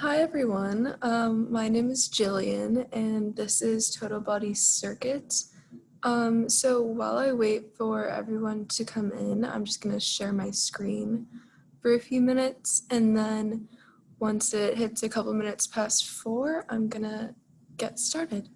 Hi everyone, my name is Jillian and this is Total Body Circuits. So while I wait for everyone to come in, I'm just going to share my screen for a few minutes, and then once it hits a couple minutes past 4, I'm going to get started.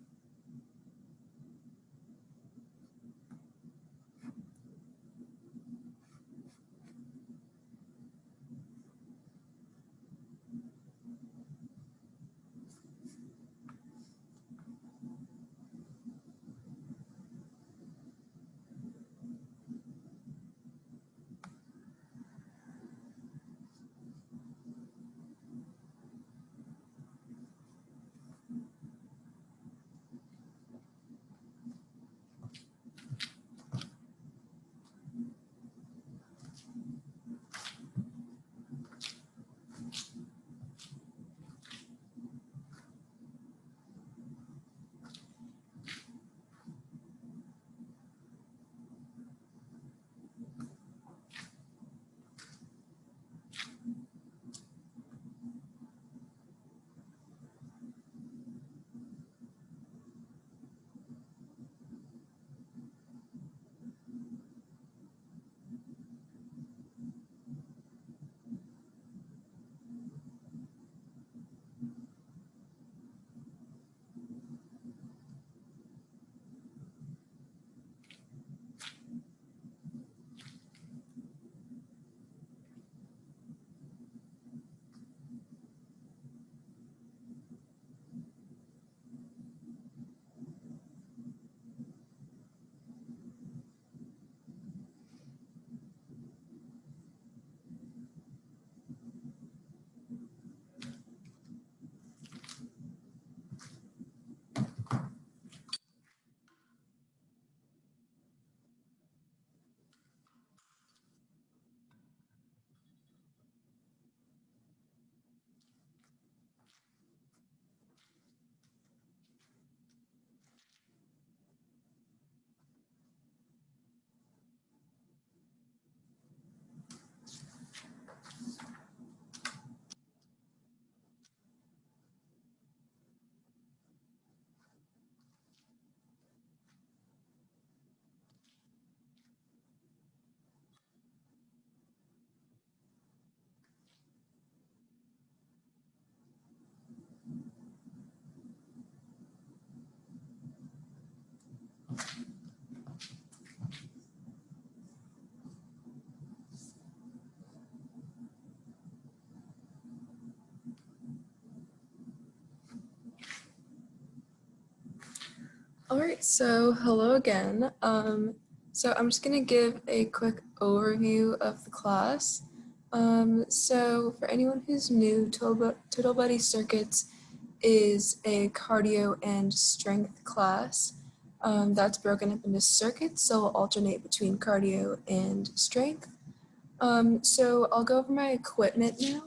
All right, so hello again. So I'm just going to give a quick overview of the class. So for anyone who's new, Total Body Circuits is a cardio and strength class that's broken up into circuits, so we'll alternate between cardio and strength. So I'll go over my equipment now.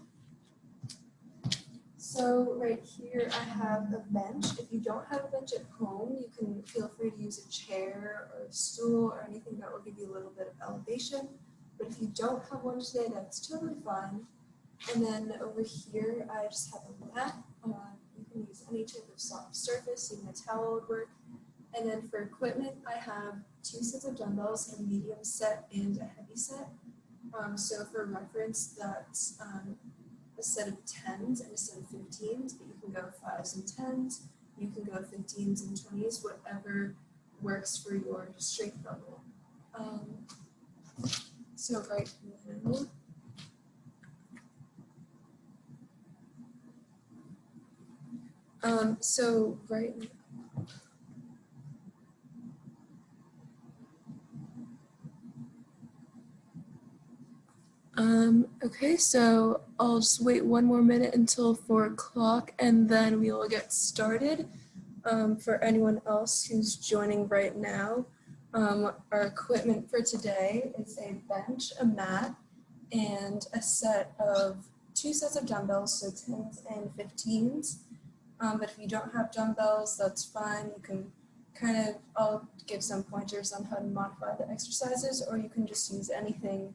So right here I have a bench. If you don't have a bench at home, you can feel free to use a chair or a stool or anything that will give you a little bit of elevation. But if you don't have one today, that's totally fine. And then over here, I just have a mat. You can use any type of soft surface, even a towel would work. And then for equipment, I have 2 sets of dumbbells, a medium set and a heavy set. So for reference, that's a set of 10s and a set of 15s, but you can go 5s and 10s, you can go 15s and 20s, whatever works for your strength level. So right now, okay, so I'll just wait one more minute until 4 o'clock and then we will get started. For anyone else who's joining right now, our equipment for today is a bench, a mat, and a set of 2 sets of dumbbells, so 10s and 15s. But if you don't have dumbbells, that's fine. You can I'll give some pointers on how to modify the exercises, or you can just use anything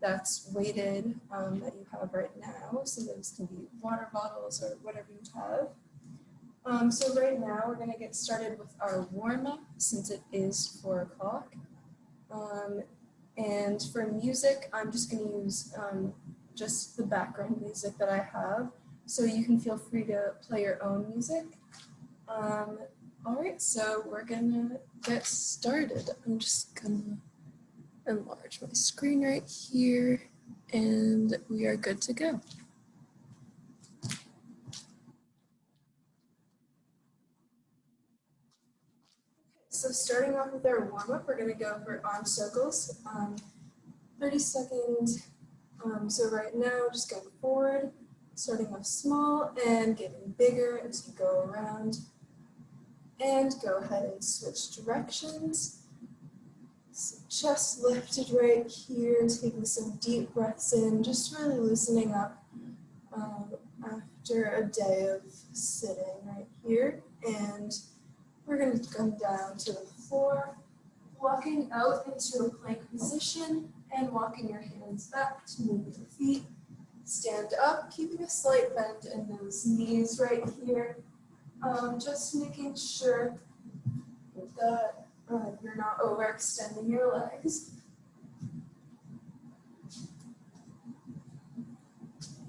that's weighted that you have right now. So those can be water bottles or whatever you have. So right now we're going to get started with our warm-up since it is 4 o'clock. And for music, I'm just going to use just the background music that I have. So you can feel free to play your own music. All right, so we're going to get started. I'm just going to enlarge my screen right here, and we are good to go. So starting off with our warm-up, we're going to go for arm circles, 30 seconds. So right now, just go forward, starting off small and getting bigger as you go around. And go ahead and switch directions. So chest lifted right here, taking some deep breaths in, just really loosening up after a day of sitting right here. And we're going to come down to the floor, walking out into a plank position and walking your hands back to move your feet. Stand up, keeping a slight bend in those knees right here. Just making sure that you're not overextending your legs.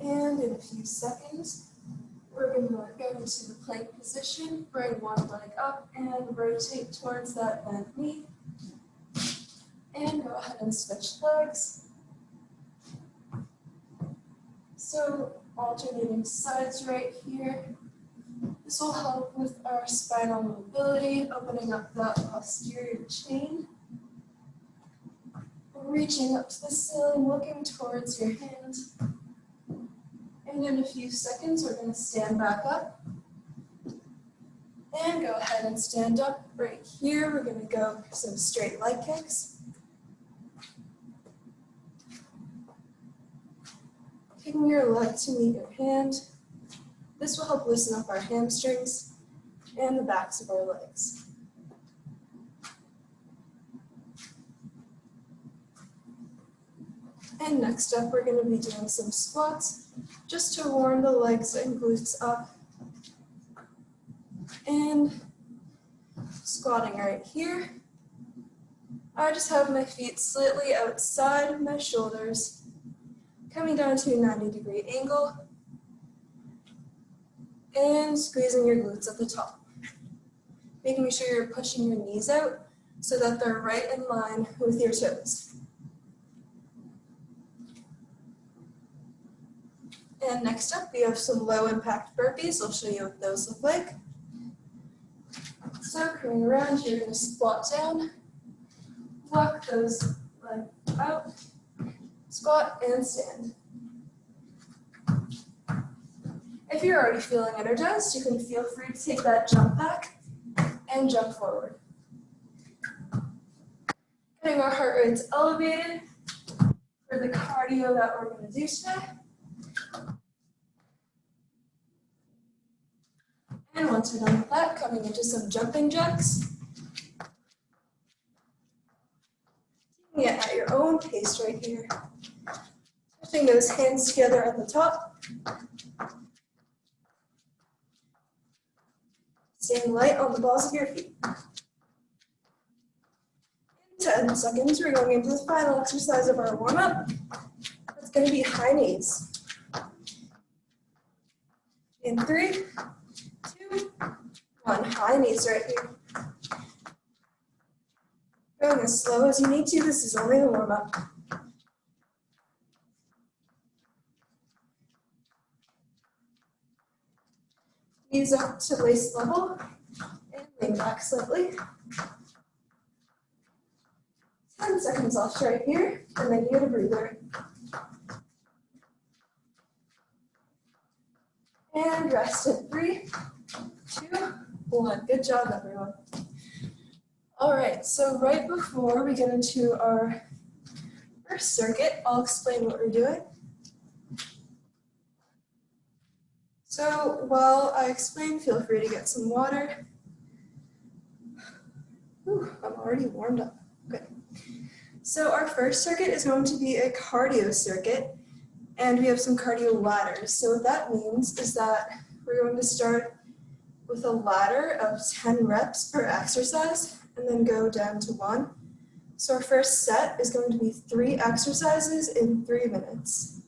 And in a few seconds, we're going to go into the plank position, bring one leg up and rotate towards that bent knee. And go ahead and switch legs. So alternating sides right here. This will help with our spinal mobility, opening up that posterior chain. Reaching up to the ceiling, looking towards your hand. And in a few seconds, we're going to stand back up. And go ahead and stand up right here. We're going to go for some straight leg kicks. Kicking your leg to meet your hand. This will help loosen up our hamstrings and the backs of our legs. And next up, we're going to be doing some squats just to warm the legs and glutes up. And squatting right here. I just have my feet slightly outside of my shoulders, coming down to a 90-degree angle. And squeezing your glutes at the top. Making sure you're pushing your knees out so that they're right in line with your toes. And next up, we have some low impact burpees. I'll show you what those look like. So coming around, you're going to squat down, walk those legs out, squat and stand. If you're already feeling energized, you can feel free to take that jump back and jump forward. Getting our heart rates elevated for the cardio that we're going to do today. And once we're done with that, coming into some jumping jacks. Taking it at your own pace right here. Pushing those hands together at the top. Staying light on the balls of your feet. In 10 seconds, we're going into the final exercise of our warm-up. It's going to be high knees. In 3, 2, 1. High knees right here. Going as slow as you need to. This is only the warm-up. Knees up to waist level and lean back slightly. 10 seconds left right here, and then you get a breather. And rest in 3, 2, 1. Good job, everyone. All right, so right before we get into our first circuit, I'll explain what we're doing. So while I explain, feel free to get some water. Ooh, I'm already warmed up. Good. So our first circuit is going to be a cardio circuit, and we have some cardio ladders. So what that means is that we're going to start with a ladder of 10 reps per exercise and then go down to 1. So our first set is going to be 3 exercises in 3 minutes.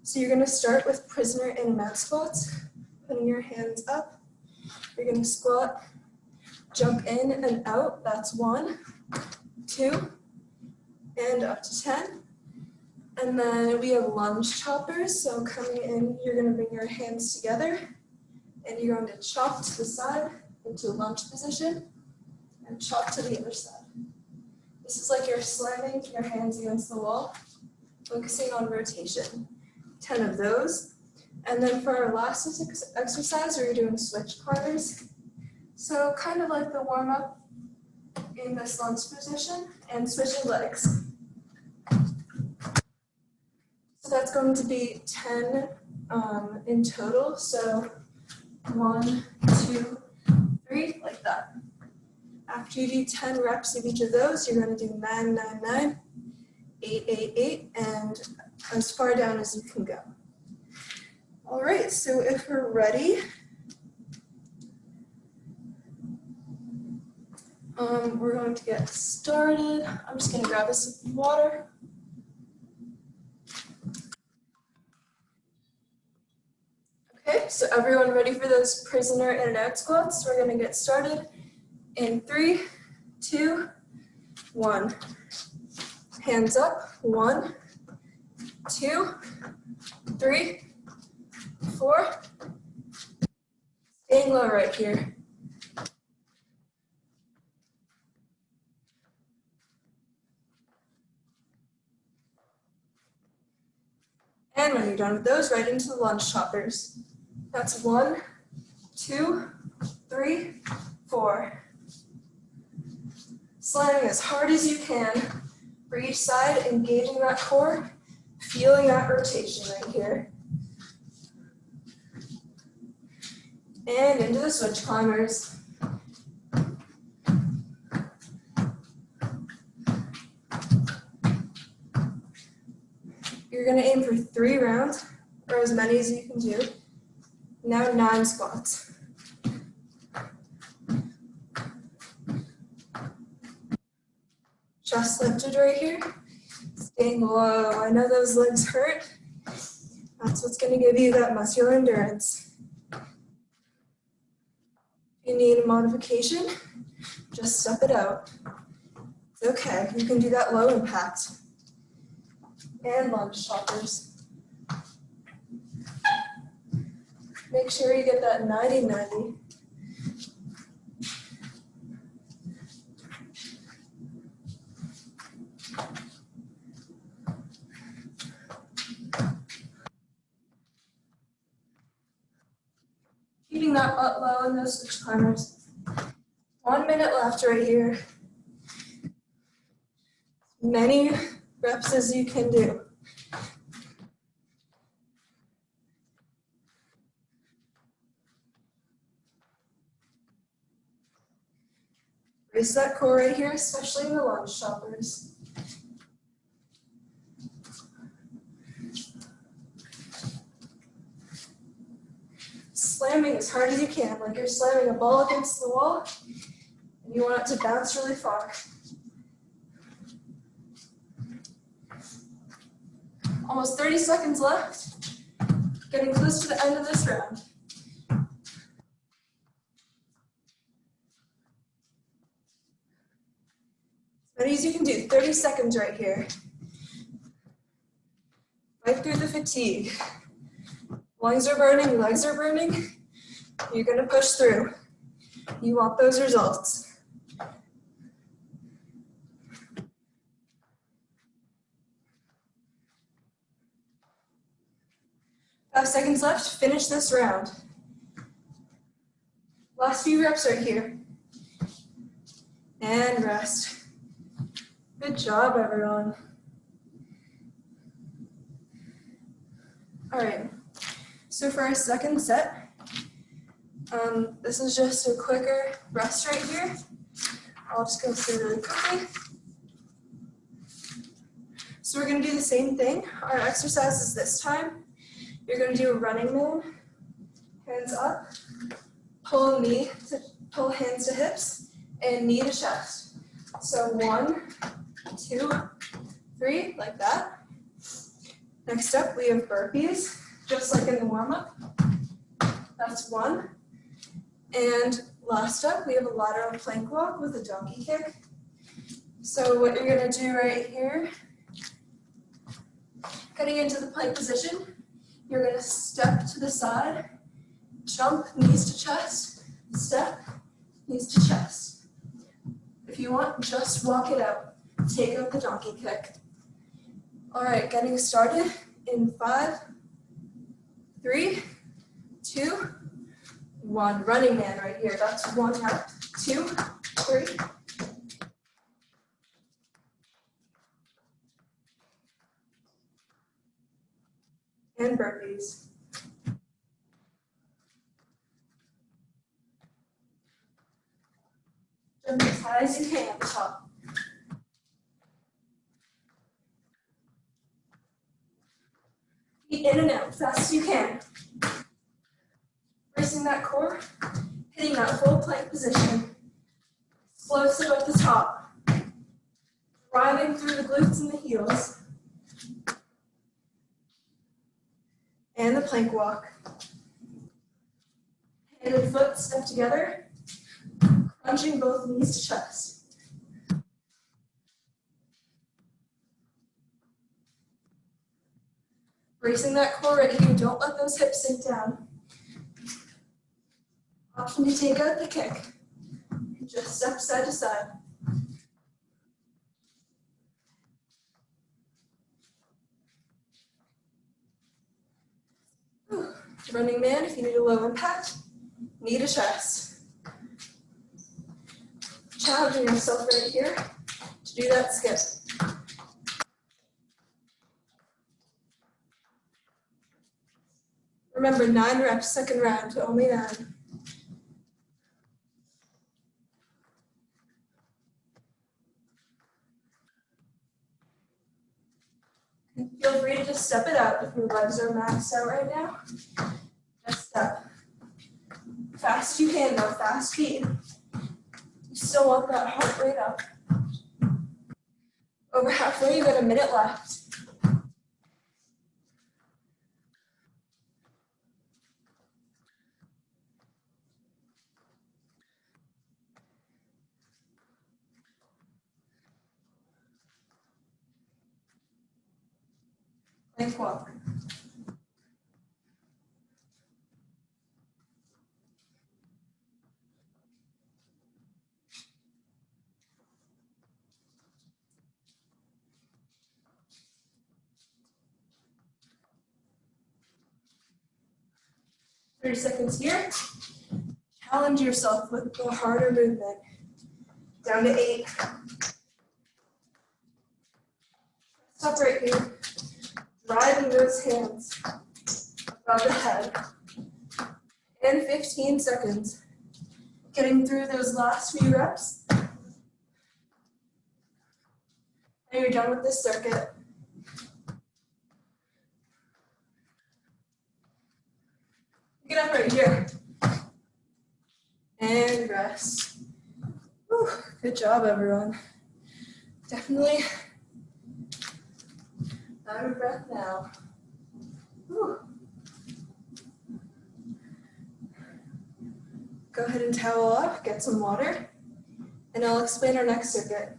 So you're going to start with prisoner in and out squats, putting your hands up. You're going to squat, jump in and out, that's 1, 2, and up to 10. And then we have lunge choppers. So coming in, you're going to bring your hands together and you're going to chop to the side into lunge position and chop to the other side. This is like you're slamming your hands against the wall, focusing on rotation. 10 of those. And then for our last exercise, we're doing switch climbers. So kind of like the warm up in this lunge position and switching legs. So that's going to be 10 in total. So 1, 2, 3, like that. After you do 10 reps of each of those, you're going to do 9, 9, 9, 8, 8, 8, and as far down as you can go. All right, so if we're ready, we're going to get started. I'm just going to grab a sip of water. Okay, so everyone ready for those prisoner in and out squats? We're going to get started in 3, 2, 1. Hands up, 1, 2, 3, 4. Staying low right here. And when you're done with those, right into the lunge choppers. That's 1, 2, 3, 4. Slamming as hard as you can for each side, engaging that core, feeling that rotation right here. And into the switch climbers. You're going to aim for 3 rounds, or as many as you can do. Now 9 squats. Chest lifted right here. Staying low. I know those legs hurt. That's what's going to give you that muscular endurance. If you need a modification, just step it out. It's okay. You can do that low impact. And lunge choppers. Make sure you get that 90-90. Keeping that butt low in those switch climbers. 1 minute left right here. Many reps as you can do. Brace that core right here, especially in the lunge choppers. Slamming as hard as you can, like you're slamming a ball against the wall, and you want it to bounce really far. Almost 30 seconds left. Getting close to the end of this round. As many as you can do, 30 seconds right here. Fight through the fatigue. Lungs are burning, legs are burning. You're gonna push through. You want those results. Five seconds left, finish this round. Last few reps right here. And rest. Good job, everyone. All right, so for our second set, this is just a quicker rest right here. I'll just go through really quickly. So we're gonna do the same thing. Our exercise is this time. You're gonna do a running man, hands up, pull hands to hips, and knee to chest. So 1, 2, 3, like that. Next up, we have burpees, just like in the warm-up. That's 1. And last up, we have a lateral plank walk with a donkey kick. So what you're gonna do right here, getting into the plank position, you're gonna step to the side, jump, knees to chest, step, knees to chest. If you want, just walk it out. Take out the donkey kick. All right, getting started in 5, 3, 2, 1. Running man right here. That's 1 out, 2, 3. And burpees. Jump as high as you can at the top. Feet in and out, fast as you can. Bracing that core, hitting that full plank position. Explosive at the top. Driving through the glutes and the heels. And the plank walk. Hand and foot step together, crunching both knees to chest. Bracing that core right here, don't let those hips sink down. Option to take out the kick. Just step side to side. Running man, if you need a low impact, knee to chest. Challenging yourself right here to do that skip. Remember, 9 reps, second round, only 9. Feel free to just step it out if your legs are maxed out right now. Just step. Fast as you can though, fast feet. You still want that heart rate up. Over halfway, you got a minute left. Plank walk. Thirty seconds here. Challenge yourself with the harder movement. Down to 8. Stop right here. Driving those hands above the head. And 15 seconds. Getting through those last few reps. And you're done with this circuit. Get up right here. And rest. Whew, good job, everyone. Definitely out of breath now. Whew. Go ahead and towel off, get some water, and I'll explain our next circuit.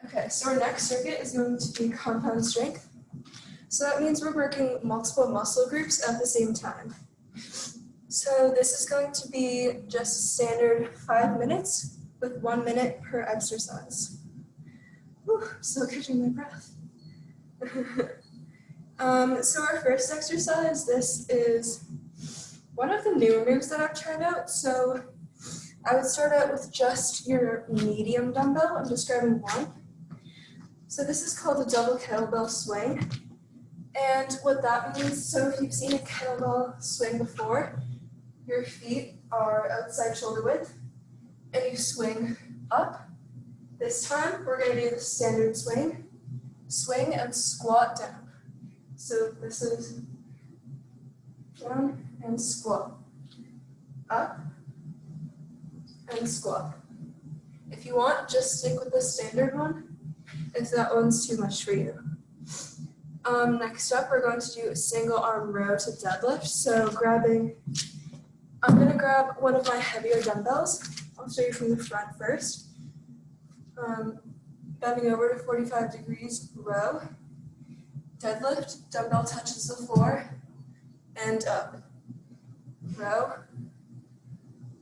Okay, so our next circuit is going to be compound strength. So that means we're working multiple muscle groups at the same time. So this is going to be just standard 5 minutes with 1 minute per exercise. Whew, still catching my breath. So our first exercise, this is one of the newer moves that I've tried out. So I would start out with just your medium dumbbell. I'm just grabbing 1. So this is called a double kettlebell swing. And what that means, so if you've seen a kettlebell swing before, your feet are outside shoulder width and you swing up. This time we're going to do the standard swing. Swing and squat down. So this is down and squat. Up and squat. If you want, just stick with the standard one if that one's too much for you. Next up, we're going to do a single arm row to deadlift. So I'm going to grab one of my heavier dumbbells. I'll show you from the front first. Bending over to 45 degrees, row, deadlift, dumbbell touches the floor, and up. Row,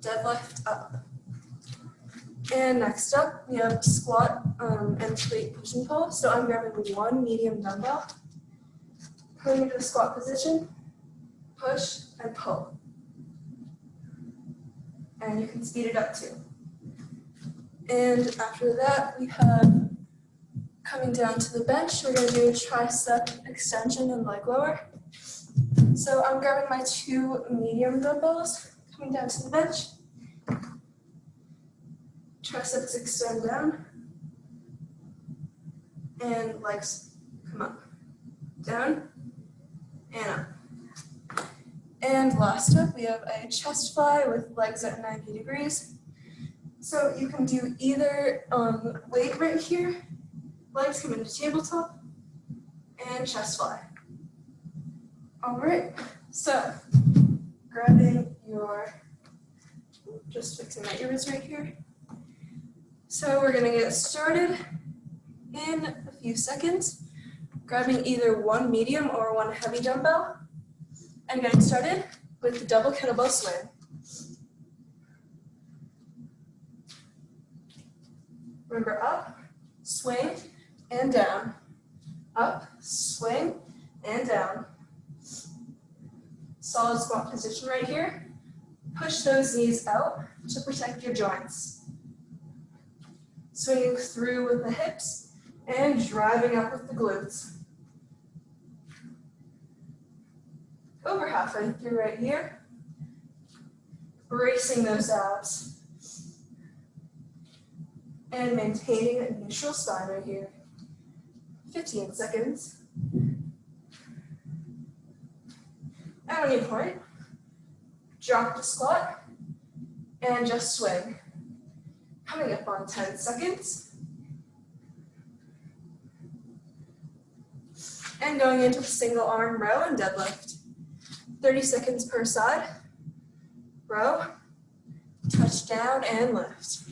deadlift, up. And next up, we have squat and plate push and pull. So I'm grabbing one medium dumbbell, pulling into the squat position, push and pull. And you can speed it up too. And after that, we have coming down to the bench, we're going to do a tricep extension and leg lower. So I'm grabbing my two medium dumbbells, coming down to the bench. Triceps extend down, and legs come up, down, and up. And last up, we have a chest fly with legs at 90 degrees. So you can do either weight right here, legs come into tabletop, and chest fly. All right, so grabbing just fixing my ears right here. So we're gonna get started in a few seconds, grabbing either one medium or one heavy dumbbell, and getting started with the double kettlebell swing. Remember, up, swing, and down. Up, swing, and down. Solid squat position right here. Push those knees out to protect your joints. Swinging through with the hips and driving up with the glutes. Over halfway through right here. Bracing those abs. And maintaining a neutral spine right here. 15 seconds. At any point, drop the squat and just swing. Coming up on 10 seconds. And going into the single arm row and deadlift. 30 seconds per side. Row, touch down and lift.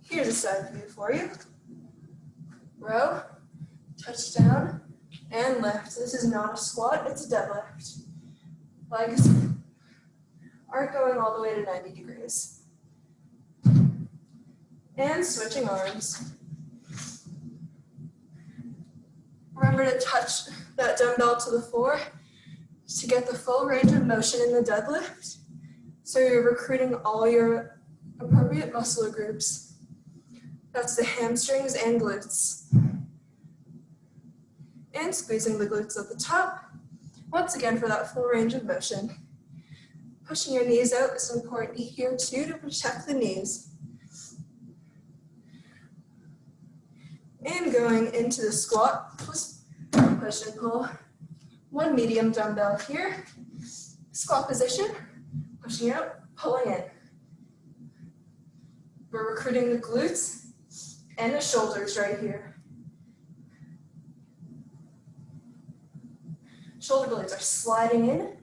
Here's a side view for you. Row, touch down, and lift. This is not a squat, it's a deadlift. Legs aren't going all the way to 90 degrees. And switching arms. Remember to touch that dumbbell to the floor to get the full range of motion in the deadlift. So you're recruiting all your appropriate muscle groups. That's the hamstrings and glutes. And squeezing the glutes at the top, once again for that full range of motion. Pushing your knees out is important here too to protect the knees. And going into the squat, push and pull. One medium dumbbell here, squat position, pushing out, pulling in. We're recruiting the glutes and the shoulders right here. Shoulder blades are sliding in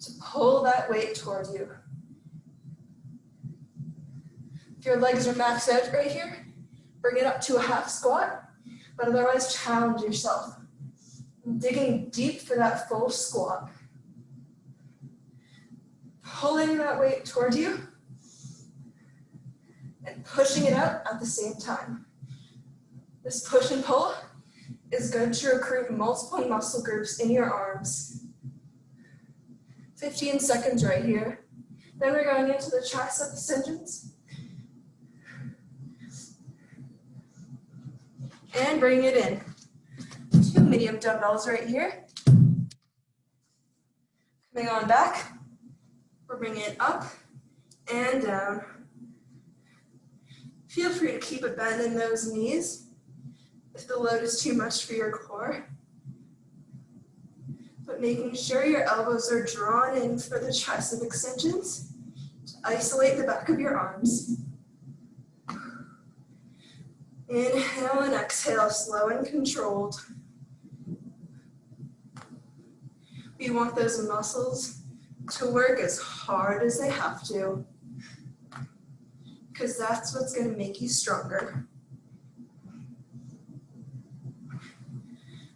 to pull that weight toward you. If your legs are maxed out right here, bring it up to a half squat, but otherwise challenge yourself. Digging deep for that full squat. Pulling that weight toward you and pushing it out at the same time. This push and pull is good to recruit multiple muscle groups in your arms. 15 seconds right here. Then we're going into the tricep extensions. And bring it in. 2 medium dumbbells right here. Coming on back. We're bringing it up and down. Feel free to keep a bend in those knees if the load is too much for your core. But making sure your elbows are drawn in for the tricep extensions to isolate the back of your arms. Inhale and exhale, slow and controlled. We want those muscles to work as hard as they have to, because that's what's going to make you stronger.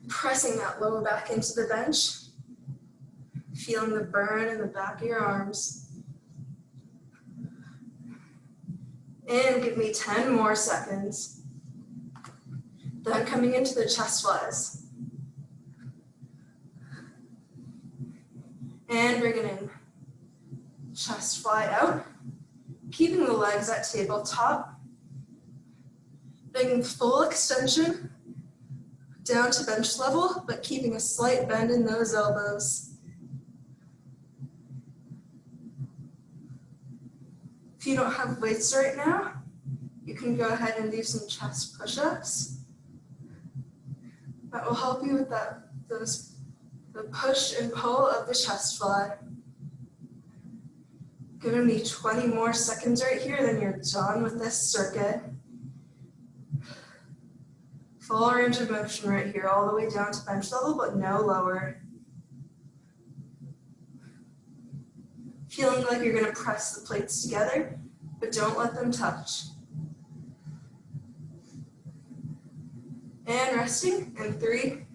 Pressing that lower back into the bench, feeling the burn in the back of your arms. And give me 10 more seconds. Then coming into the chest flies. And bring it in. Chest fly out. Keeping the legs at tabletop. Bringing full extension down to bench level, but keeping a slight bend in those elbows. If you don't have weights right now, you can go ahead and do some chest push-ups. That will help you with the push and pull of the chest fly. Giving me 20 more seconds right here, then you're done with this circuit. Full range of motion right here, all the way down to bench level, but no lower. Feeling like you're gonna press the plates together, but don't let them touch. And resting in 3,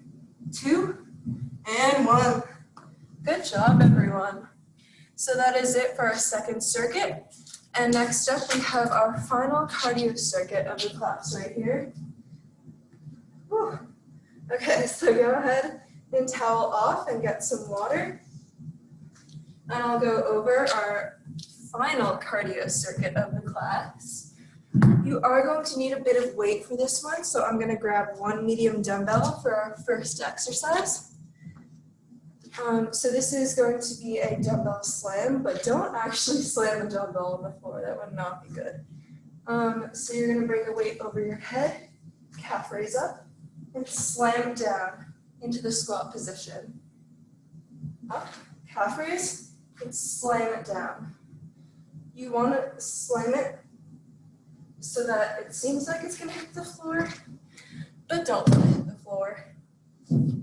2, and 1. Good job, everyone. So that is it for our second circuit. And next up, we have our final cardio circuit of the class right here. Whew. Okay, so go ahead and towel off and get some water. And I'll go over our final cardio circuit of the class. You are going to need a bit of weight for this one, so I'm going to grab 1 medium dumbbell for our first exercise. So this is going to be a dumbbell slam, but don't actually slam a dumbbell on the floor. That would not be good. So you're going to bring the weight over your head, calf raise up, and slam down into the squat position. Up, calf raise, and slam it down. You want to slam it so that it seems like it's going to hit the floor, but don't let it hit the floor.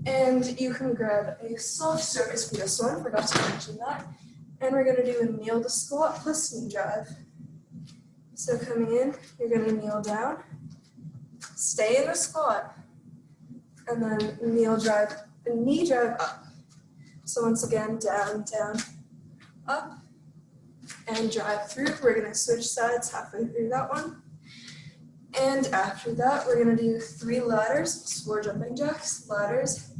And you can grab a soft surface for this one, forgot to mention that. And we're going to do a kneel to squat plus knee drive. So coming in, you're going to kneel down, stay in the squat, and then knee drive up. So once again, down, down, up, and drive through. We're going to switch sides halfway through that one. And after that, we're going to do 3 ladders, 4 jumping jacks, ladders.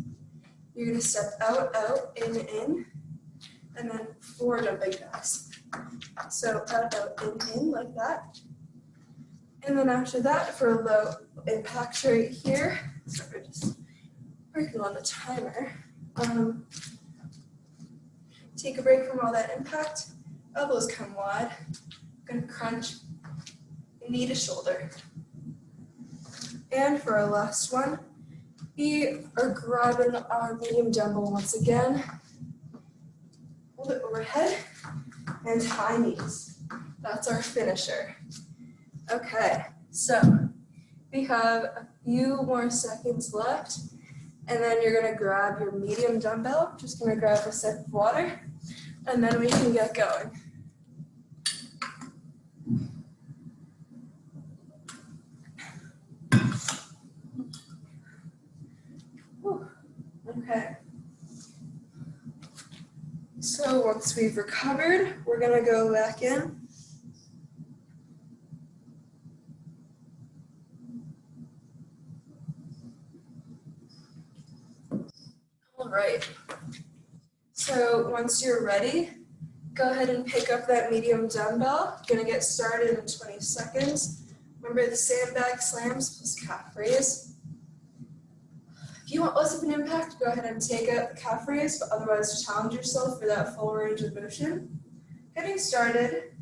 You're going to step out, out, in, and then 4 jumping jacks. So out, in, like that. And then after that, for a low impact right here, sorry, just working on the timer. Take a break from all that impact. Elbows come wide. Going to crunch knee to shoulder. And for our last one, we are grabbing our medium dumbbell once again. Hold it overhead and high knees. That's our finisher. Okay, so we have a few more seconds left, and then you're gonna grab your medium dumbbell. Just gonna grab a sip of water, and then we can get going. Okay. So once we've recovered, we're gonna go back in. All right. So once you're ready, go ahead and pick up that medium dumbbell. Gonna get started in 20 seconds. Remember the sandbag slams plus calf raise. If you want less of an impact, go ahead and take out the calf raise, but otherwise challenge yourself for that full range of motion. Getting started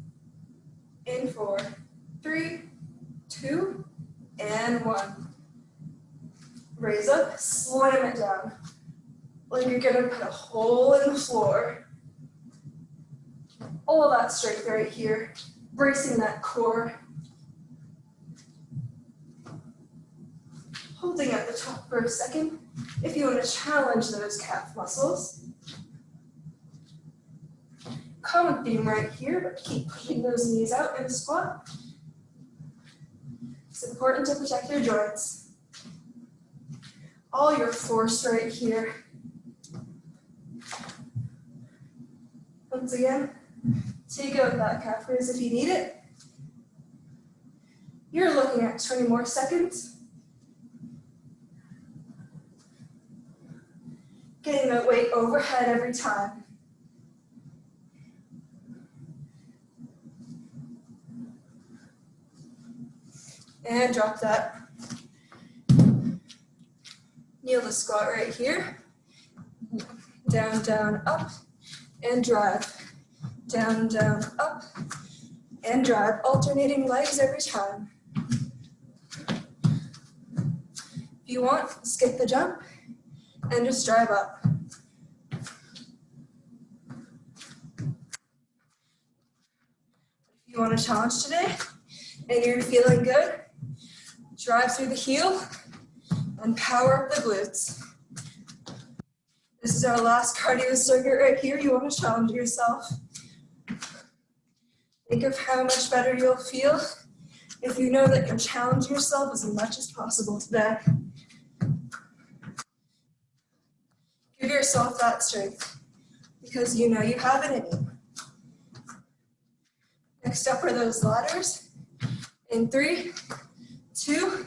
in 4, 3, 2, and 1. Raise up, slam it down. Like you're gonna put a hole in the floor. All that strength right here, bracing that core. Holding at the top for a second if you want to challenge those calf muscles. Common theme right here, but keep pushing those knees out in a squat. It's important to protect your joints. All your force right here. Once again, take out that calf raise if you need it. You're looking at 20 more seconds. Getting that weight overhead every time. And drop that. Kneel the squat right here. Down, down, up, and drive. Down, down, up, and drive. Alternating legs every time. If you want, skip the jump and just drive up. If you want a challenge today and you're feeling good, drive through the heel and power up the glutes. This is our last cardio circuit right here. You want to challenge yourself. Think of how much better you'll feel if you know that you're challenging yourself as much as possible today. Give yourself that strength because you know you have it in you. Next up are those ladders. In 3, 2,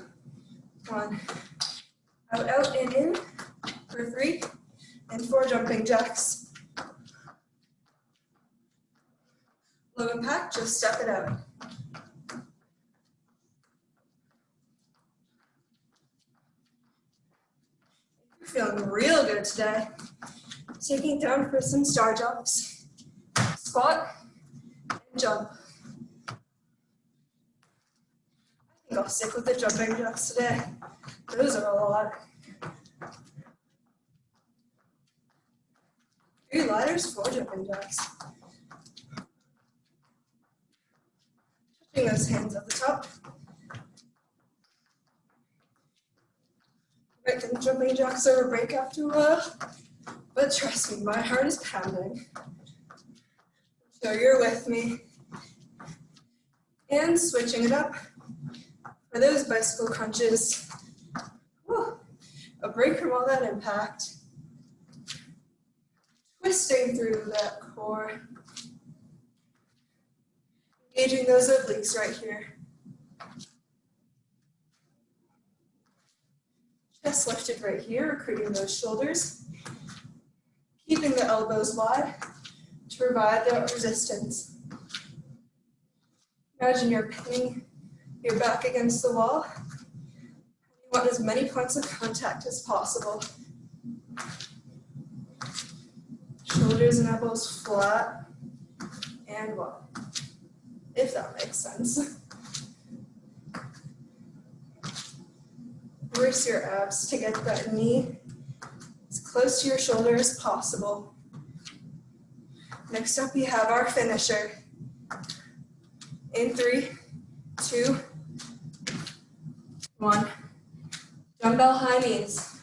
1. Out, out, and in for 3 and 4 jumping jacks. Low impact, just step it out. You're feeling real good today. Taking it down for some star jumps. Squat and jump. I think I'll stick with the jumping jacks today. Those are a lot. 3 ladders, 4 jumping jacks. Touching those hands at the top. Right, the jumping jacks are a break after a while, but trust me, my heart is pounding. So you're with me. And switching it up for those bicycle crunches. Whew, a break from all that impact. Twisting through that core. Engaging those obliques right here. Chest lifted right here, recruiting those shoulders. Keeping the elbows wide to provide that resistance. Imagine you're pinning your back against the wall. You want as many points of contact as possible. Shoulders and elbows flat and wide, if that makes sense. Brace your abs to get that knee as close to your shoulder as possible. Next up, we have our finisher. In 3, 2, 1. Dumbbell high knees.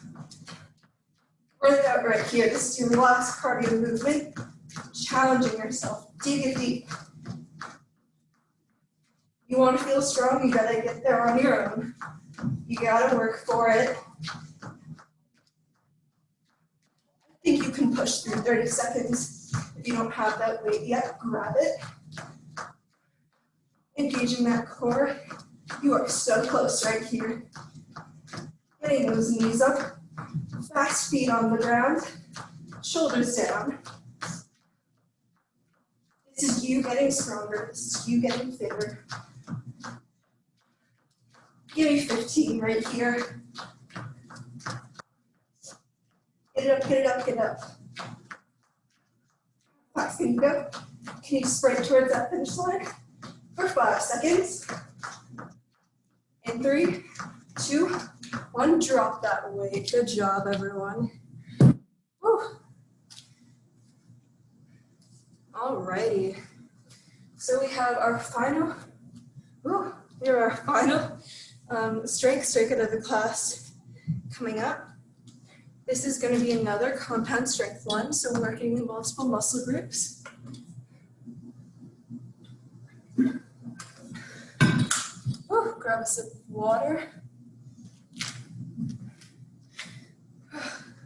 Work out right here. This is your last cardio movement. Challenging yourself. Dig it deep. You want to feel strong, you gotta get there on your own. You gotta work for it. I think you can push through 30 seconds. If you don't have that weight yet, grab it. Engaging that core. You are so close right here. Getting those knees up. Fast feet on the ground. Shoulders down. This is you getting stronger. This is you getting fitter. Give me 15 right here. Get it up, get it up, get it up. Fast, can you go? Can you sprint towards that finish line for 5 seconds? In 3, 2, 1, drop that weight. Good job, everyone. Woo. Alrighty. So we have our final, strength of the class coming up. This is going to be another compound strength one, so we're working in multiple muscle groups. Grab a sip of water.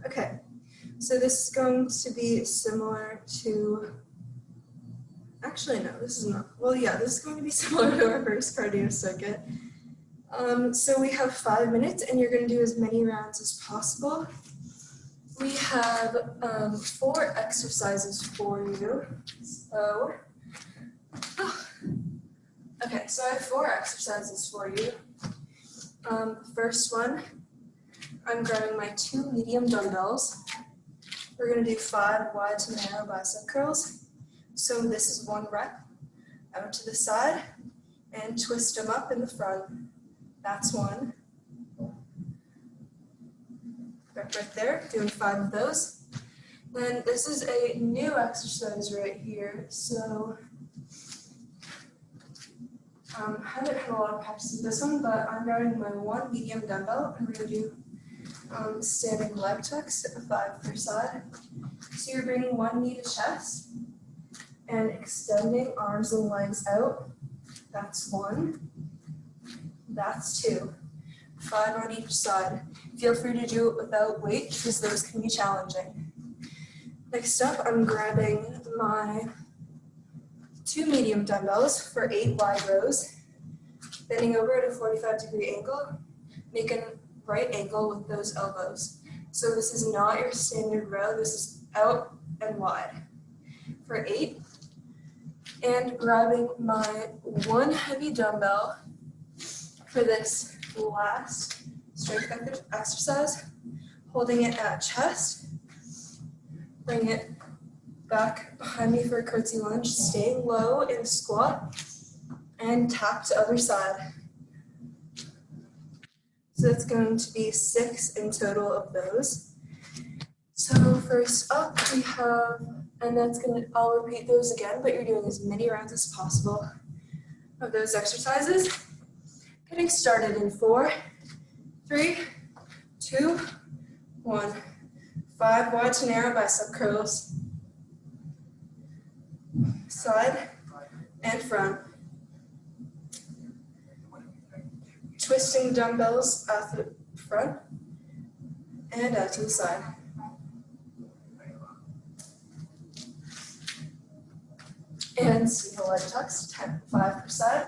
Okay, so this is going to be similar to, actually no, this is not, well yeah, this is going to be similar to our first cardio circuit. So we have 5 minutes and you're going to do as many rounds as possible. We have 4 exercises for you. So, okay, so I have 4 exercises for you. First one, I'm grabbing my 2 medium dumbbells. We're going to do 5 wide to narrow bicep curls. So this is 1 rep, out to the side, and twist them up in the front. That's 1. Right there, doing 5 of those. Then this is a new exercise right here. So I haven't had a lot of practice with this one, but I'm grabbing my 1 medium dumbbell and we're going to do standing leg tucks, 5 per side. So you're bringing 1 knee to chest and extending arms and legs out. That's 1. That's 2. 5 on each side. Feel free to do it without weight because those can be challenging. Next up, I'm grabbing my 2 medium dumbbells for 8 wide rows, bending over at a 45-degree angle, making right angle with those elbows. So this is not your standard row, this is out and wide for 8. And grabbing my 1 heavy dumbbell for this last strength exercise, holding it at chest, bring it back behind me for a curtsy lunge, staying low in squat, and tap to other side. So that's going to be 6 in total of those. So first up we have, and I'll repeat those again, but you're doing as many rounds as possible of those exercises. Getting started in 4, 3, 2, 1. 5 wide to narrow bicep curls. Side and front. Twisting dumbbells at the front and out to the side. And single leg tucks, 5 per side.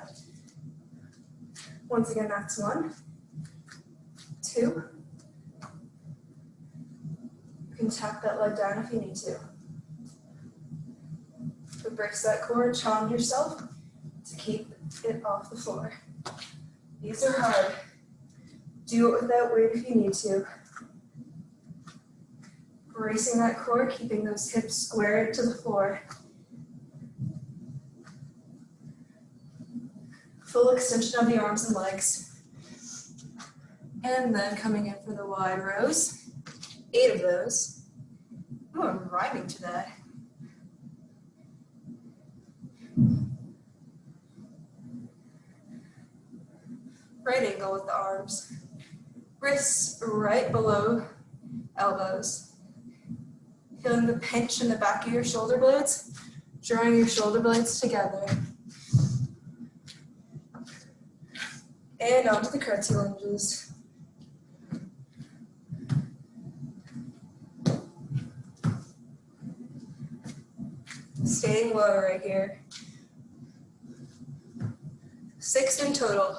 Once again, that's 1, 2. You can tap that leg down if you need to. But brace that core and challenge yourself to keep it off the floor. These are hard. Do it without weight if you need to. Bracing that core, keeping those hips squared to the floor. Full extension of the arms and legs. And then coming in for the wide rows. 8 of those. Oh, I'm rhyming today. Right angle with the arms. Wrists right below elbows. Feeling the pinch in the back of your shoulder blades, drawing your shoulder blades together. And onto the curtsy lunges. Staying low right here. 6 in total.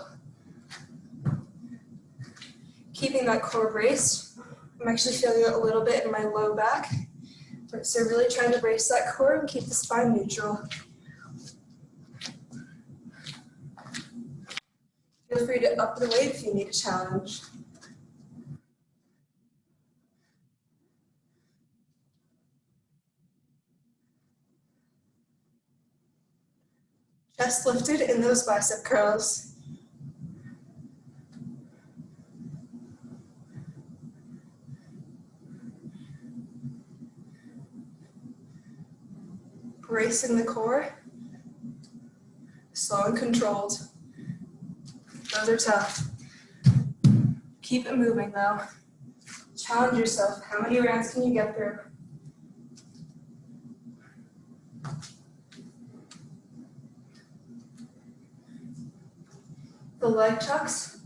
Keeping that core braced. I'm actually feeling it a little bit in my low back. So really trying to brace that core and keep the spine neutral. Feel free to up the weight if you need a challenge. Chest lifted in those bicep curls. Bracing the core. Slow and controlled. Those are tough. Keep it moving though. Challenge yourself. How many rounds can you get through? The leg chucks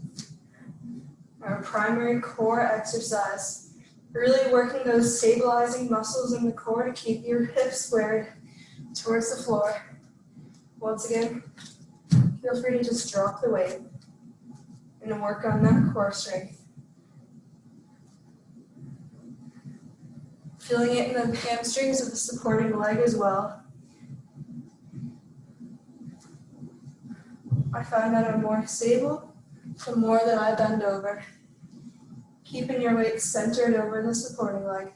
are a primary core exercise. Really working those stabilizing muscles in the core to keep your hips squared towards the floor. Once again, feel free to just drop the weight and work on that core strength. Feeling it in the hamstrings of the supporting leg as well. I find that I'm more stable the more that I bend over. Keeping your weight centered over the supporting leg.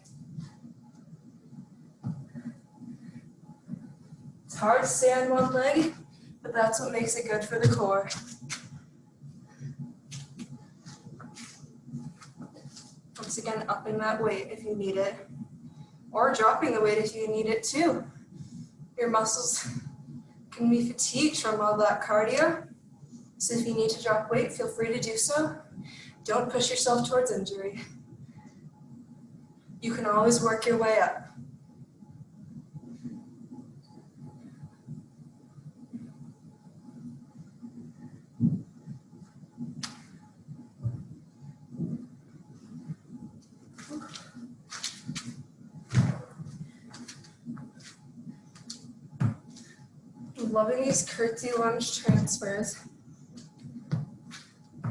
It's hard to stay on one leg, but that's what makes it good for the core. Once again, upping that weight if you need it, or dropping the weight if you need it too. Your muscles can be fatigued from all that cardio, so if you need to drop weight, feel free to do so. Don't push yourself towards injury. You can always work your way up. Loving these curtsy lunge transfers.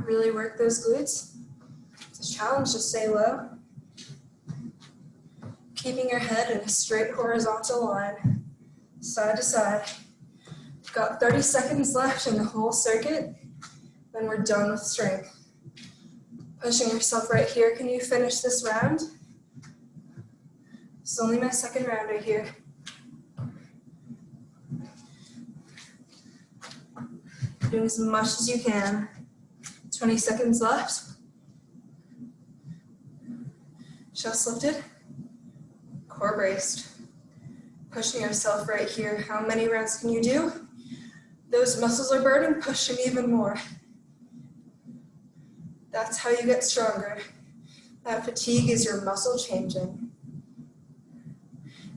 Really work those glutes. It's a challenge to stay low. Keeping your head in a straight horizontal line, side to side. We've got 30 seconds left in the whole circuit, then we're done with strength. Pushing yourself right here. Can you finish this round? It's only my second round right here. Doing as much as you can. 20 seconds left. Chest lifted. Core braced. Pushing yourself right here. How many rounds can you do? Those muscles are burning, push them even more. That's how you get stronger. That fatigue is your muscle changing.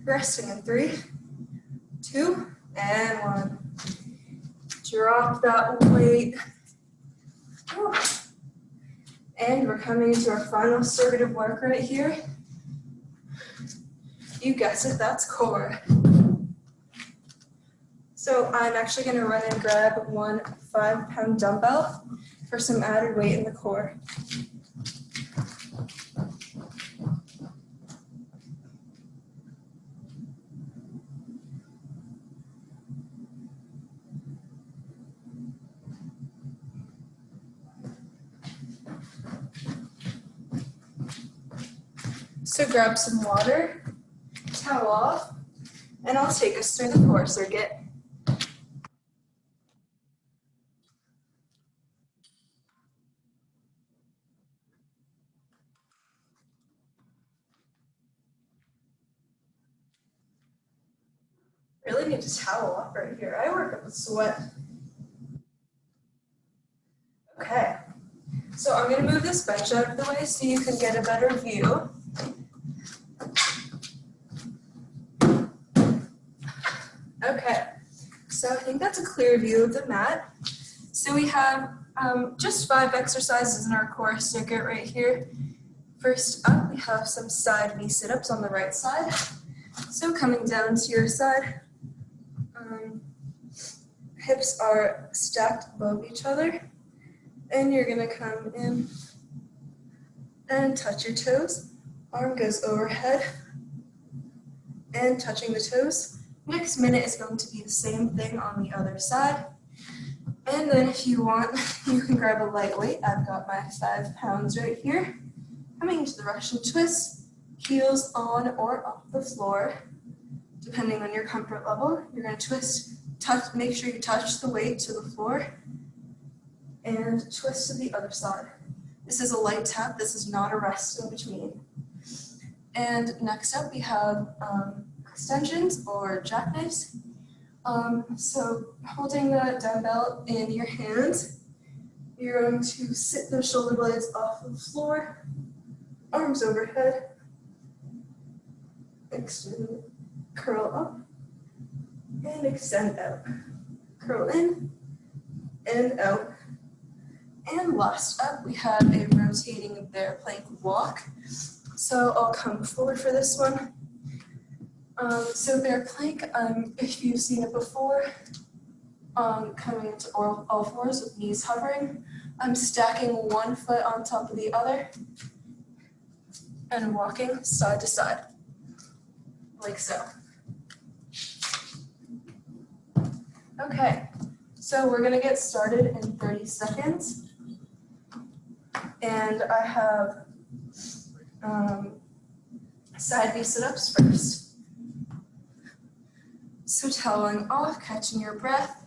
Resting in 3, 2, and 1. Drop that weight. And we're coming into our final circuit of work right here. You guessed it, that's core. So I'm actually going to run and grab one 5-pound dumbbell for some added weight in the core. So grab some water, towel off, and I'll take us through the core circuit. Really need to towel up right here. I work up a sweat. Okay, so I'm going to move this bench out of the way so you can get a better view. Okay, so I think that's a clear view of the mat. So we have just 5 exercises in our core circuit right here. First up, we have some side knee sit-ups on the right side. So coming down to your side, hips are stacked above each other, and you're gonna come in and touch your toes. Arm goes overhead and touching the toes. Next minute is going to be the same thing on the other side. And then if you want, you can grab a lightweight. I've got my 5 pounds right here. Coming into the Russian twist, heels on or off the floor, depending on your comfort level. You're going to twist Make sure you touch the weight to the floor and twist to the other side. This is a light tap, this is not a rest in between. And next up we have extensions or jackknives. So holding the dumbbell in your hands, you're going to sit those shoulder blades off of the floor, arms overhead, extend, curl up, and extend out. Curl in and out. And last up, we have a rotating bear plank walk. So I'll come forward for this one. So bear plank, if you've seen it before, coming into all fours with knees hovering. I'm stacking one foot on top of the other and walking side to side, like so. Okay, so we're gonna get started in 30 seconds. And I have side V sit-ups first. So toweling off, catching your breath,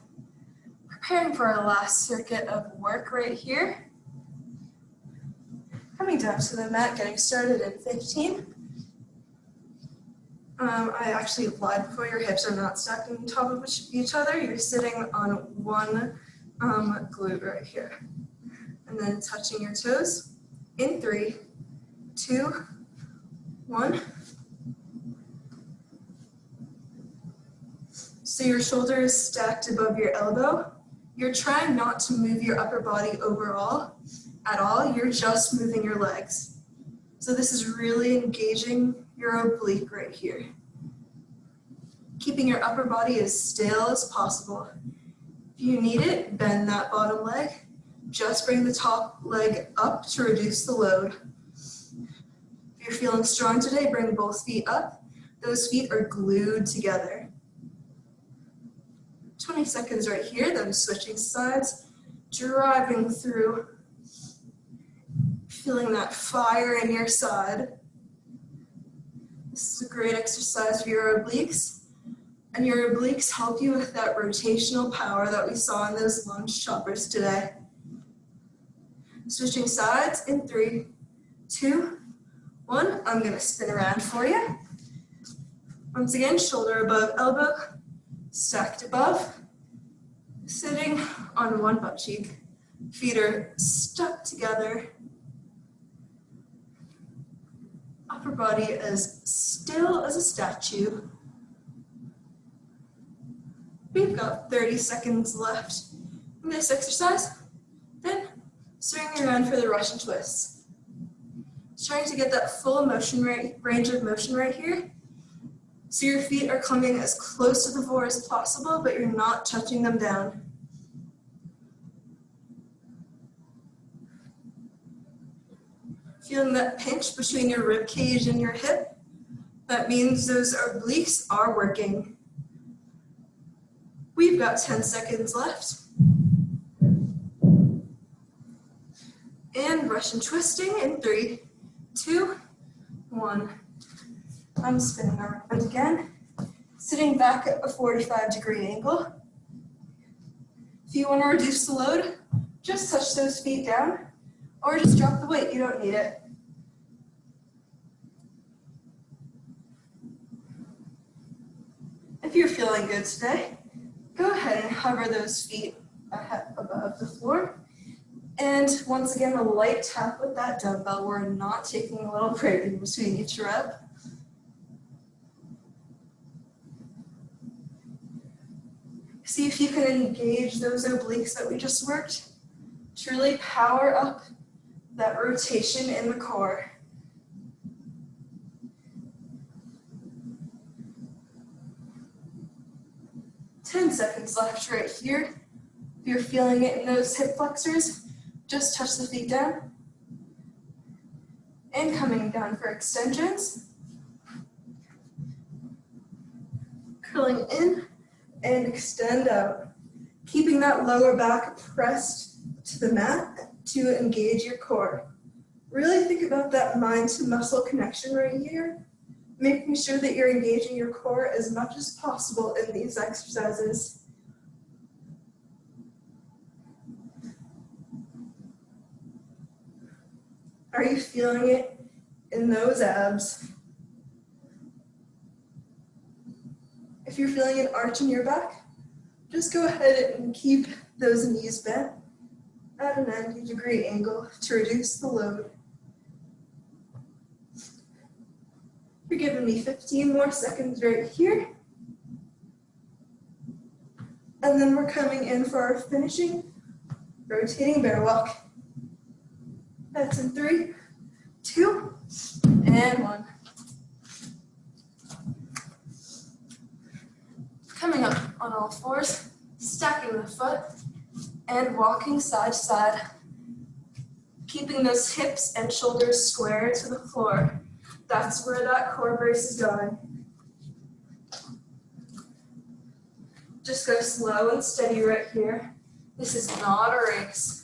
preparing for our last circuit of work right here. Coming down to the mat, getting started in 15. I actually lied before. Your hips are not stacked on top of each other. You're sitting on one glute right here. And then touching your toes in 3, 2, 1. So your shoulder is stacked above your elbow. You're trying not to move your upper body overall at all. You're just moving your legs. So this is really engaging your oblique right here. Keeping your upper body as still as possible. If you need it, bend that bottom leg. Just bring the top leg up to reduce the load. If you're feeling strong today, bring both feet up. Those feet are glued together. 20 seconds right here, then switching sides, driving through, feeling that fire in your side. This is a great exercise for your obliques, and your obliques help you with that rotational power that we saw in those lunge choppers today. Switching sides in 3, 2, 1. I'm going to spin around for you. Once again, shoulder above elbow, stacked above, sitting on one butt cheek. Feet are stuck together. Upper body as still as a statue. We've got 30 seconds left in this exercise. Then swinging around for the Russian twists. Trying to get that full motion range of motion right here. So your feet are coming as close to the floor as possible, but you're not touching them down. Feeling that pinch between your rib cage and your hip. That means those obliques are working. We've got 10 seconds left. And Russian twisting in 3, 2, 1. I'm spinning around again, sitting back at a 45-degree angle. If you want to reduce the load, just touch those feet down, or just drop the weight, you don't need it. If you're feeling good today, go ahead and hover those feet above the floor. And once again, a light tap with that dumbbell. We're not taking a little break in between each rep. See if you can engage those obliques that we just worked to really power up that rotation in the core. Ten seconds left right here. If you're feeling it in those hip flexors, just touch the feet down. And coming down for extensions. Curling in and extend out. Keeping that lower back pressed to the mat to engage your core. Really think about that mind to muscle connection right here, making sure that you're engaging your core as much as possible in these exercises. Are you feeling it in those abs? If you're feeling an arch in your back, just go ahead and keep those knees bent at a 90-degree angle to reduce the load. You're giving me 15 more seconds right here. And then we're coming in for our finishing rotating bear walk. That's in 3, 2, and 1. Coming up on all fours, stacking the foot, and walking side to side. Keeping those hips and shoulders square to the floor. That's where that core brace is going. Just go slow and steady right here. This is not a race.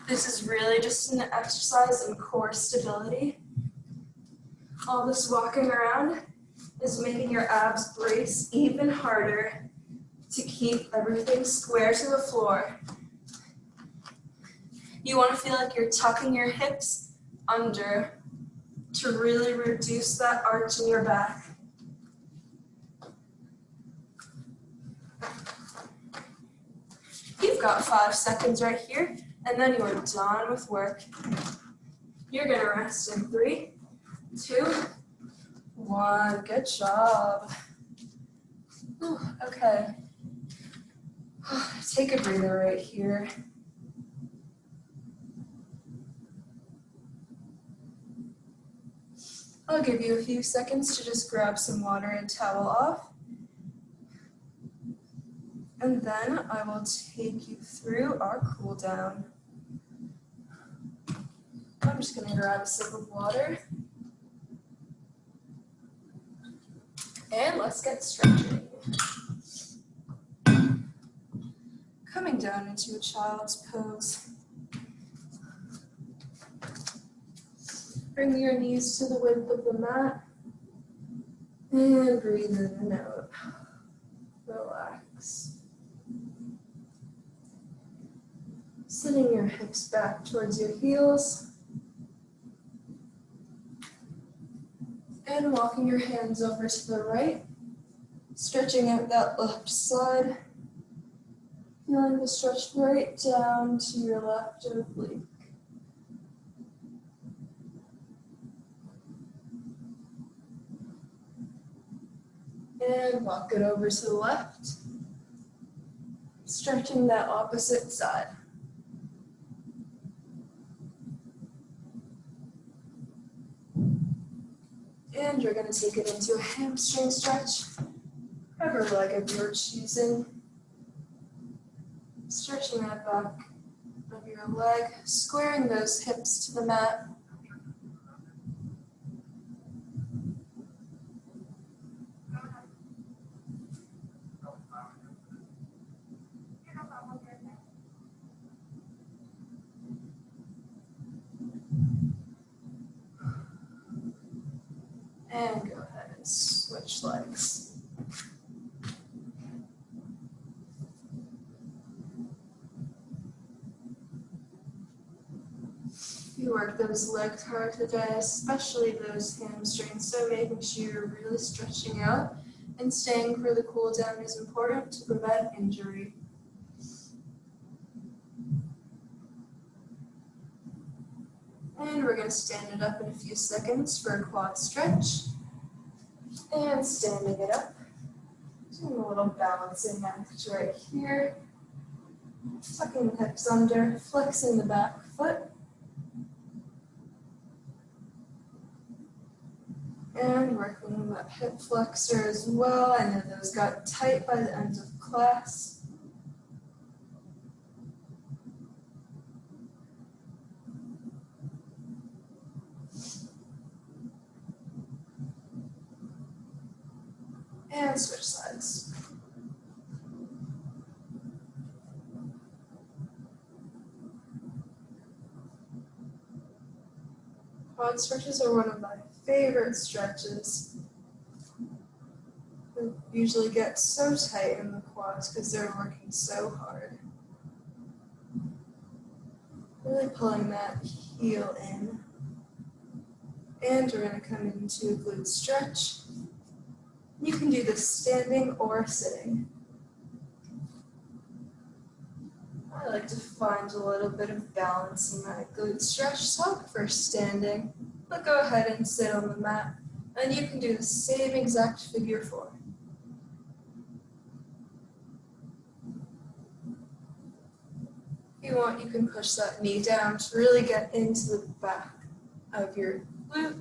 This is really just an exercise in core stability. All this walking around is making your abs brace even harder to keep everything square to the floor. You want to feel like you're tucking your hips under to really reduce that arch in your back. You've got 5 seconds right here, and then you're done with work. You're going to rest in 3, 2, 1. Good job. Okay. Take a breather right here. I'll give you a few seconds to just grab some water and towel off. And then I will take you through our cool down. I'm just going to grab a sip of water. And let's get stretching. Coming down into a child's pose. Bring your knees to the width of the mat. And breathe in and out. Relax. Sitting your hips back towards your heels. And walking your hands over to the right. Stretching out that left side. Feeling the stretch right down to your left oblique. And walk it over to the left. Stretching that opposite side. And you're going to take it into a hamstring stretch. Whatever leg of your choosing. Stretching that back of your leg, squaring those hips to the mat. And go ahead and switch legs. You work those legs hard today, especially those hamstrings, so making sure you're really stretching out and staying for the cool down is important to prevent injury. And we're going to stand it up in a few seconds for a quad stretch. And standing it up. Doing a little balancing act right here. Tucking the hips under, flexing the back foot. And working that hip flexor as well. I know those got tight by the end of class. And switch sides. Quad stretches are one of my favorite stretches. They usually get so tight in the quads because they're working so hard. Really pulling that heel in. And we're going to come into a glute stretch. You can do this standing or sitting. I like to find a little bit of balance in my glute stretch, so I'll prefer standing. But go ahead and sit on the mat, and you can do the same exact figure 4. If you want, you can push that knee down to really get into the back of your glute.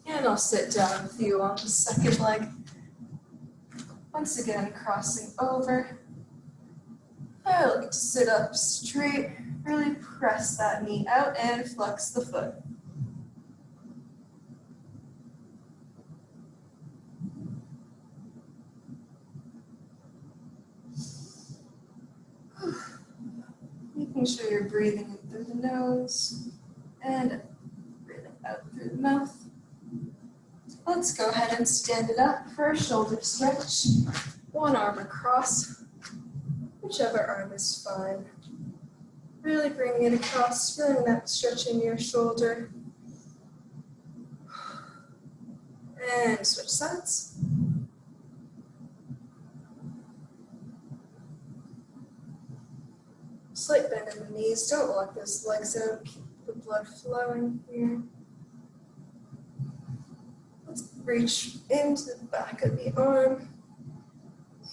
And I'll sit down with you on the second leg. Once again, crossing over. I like to sit up straight, really press that knee out and flex the foot. Making sure you're breathing in through the nose and breathing out through the mouth. Let's go ahead and stand it up for a shoulder stretch. One arm across, whichever arm is fine. Really bringing it across, feeling that stretch in your shoulder. And switch sides. Slight bend in the knees, don't lock those legs out, keep the blood flowing here. Let's reach into the back of the arm.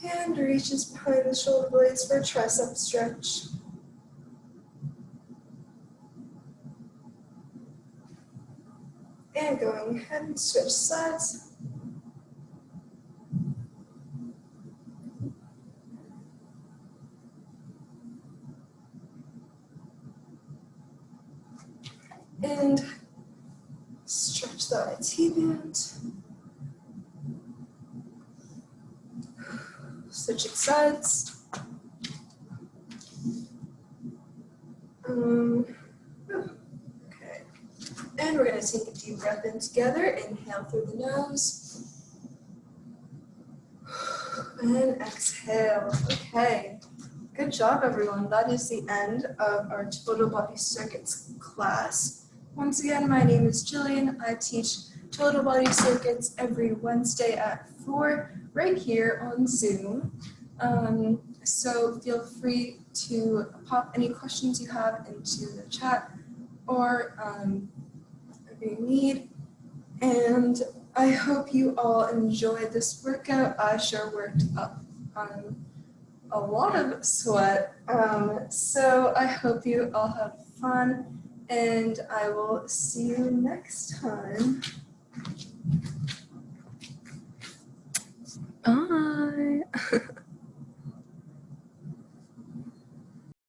Hand reaches behind the shoulder blades for a tricep stretch. And going ahead and switch sides. And stretch the IT band. Switching sides. Okay. And we're going to take a deep breath in together. Inhale through the nose. And exhale. Okay. Good job, everyone. That is the end of our Total Body Circuits class. Once again, my name is Jillian. I teach Total Body Circuits every Wednesday at 4, right here on Zoom. So feel free to pop any questions you have into the chat or whatever you need. And I hope you all enjoyed this workout. I sure worked up a lot of sweat. So I hope you all had fun, and I will see you next time.